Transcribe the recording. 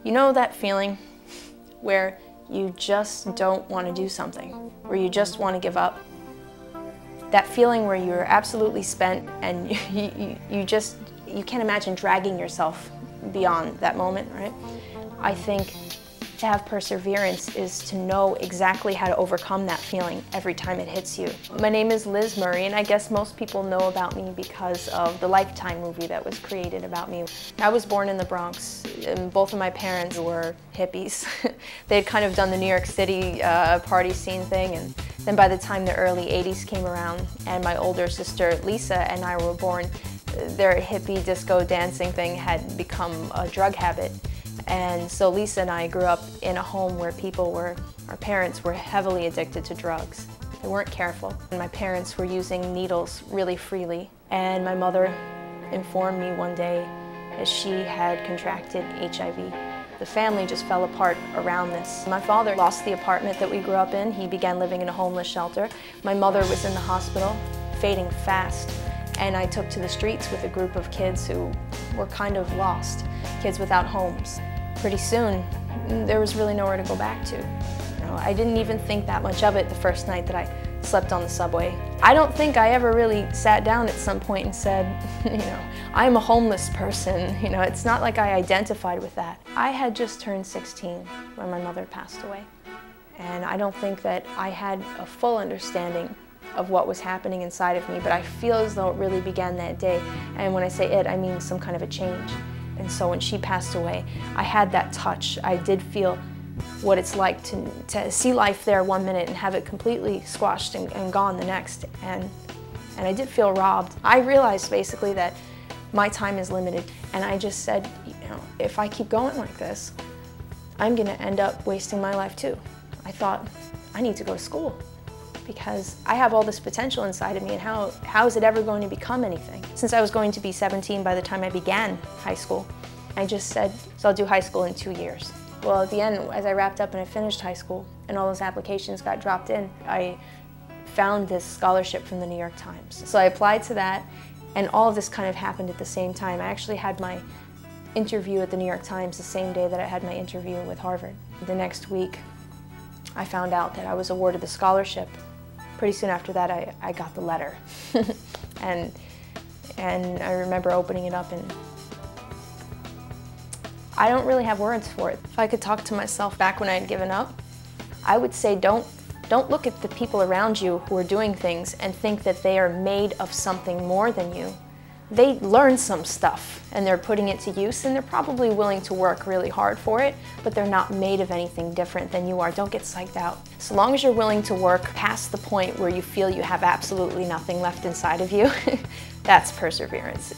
You know that feeling where you just don't want to do something, where you just want to give up? That feeling where you're absolutely spent and you can't imagine dragging yourself beyond that moment, right? I think to have perseverance is to know exactly how to overcome that feeling every time it hits you. My name is Liz Murray, and I guess most people know about me because of the Lifetime movie that was created about me. I was born in the Bronx, and both of my parents were hippies. They had kind of done the New York City party scene thing, and then by the time the early 80s came around and my older sister Lisa and I were born, their hippie disco dancing thing had become a drug habit. And so Lisa and I grew up in a home where our parents were heavily addicted to drugs. They weren't careful. And my parents were using needles really freely. And my mother informed me one day that she had contracted HIV. The family just fell apart around this. My father lost the apartment that we grew up in. He began living in a homeless shelter. My mother was in the hospital, fading fast. And I took to the streets with a group of kids who were kind of lost, kids without homes. Pretty soon, there was really nowhere to go back to. I didn't even think that much of it the first night that I slept on the subway. I don't think I ever really sat down at some point and said, I'm a homeless person. It's not like I identified with that. I had just turned 16 when my mother passed away. And I don't think that I had a full understanding of what was happening inside of me, but I feel as though it really began that day. And when I say it, I mean some kind of a change. And so when she passed away, I had that touch. I did feel what it's like to see life there one minute and have it completely squashed and gone the next. And I did feel robbed. I realized basically that my time is limited. And I just said, if I keep going like this, I'm gonna end up wasting my life too. I thought, I need to go to school, because I have all this potential inside of me, and how is it ever going to become anything? Since I was going to be 17 by the time I began high school, I just said, so I'll do high school in 2 years. Well, at the end, as I wrapped up and I finished high school and all those applications got dropped in, I found this scholarship from the New York Times. So I applied to that, and all of this kind of happened at the same time. I actually had my interview at the New York Times the same day that I had my interview with Harvard. The next week, I found out that I was awarded the scholarship. Pretty soon after that, I got the letter. and I remember opening it up, and I don't really have words for it. If I could talk to myself back when I had given up, I would say don't look at the people around you who are doing things and think that they are made of something more than you. They learn some stuff and they're putting it to use, and they're probably willing to work really hard for it, but they're not made of anything different than you are. Don't get psyched out. So long as you're willing to work past the point where you feel you have absolutely nothing left inside of you, that's perseverance.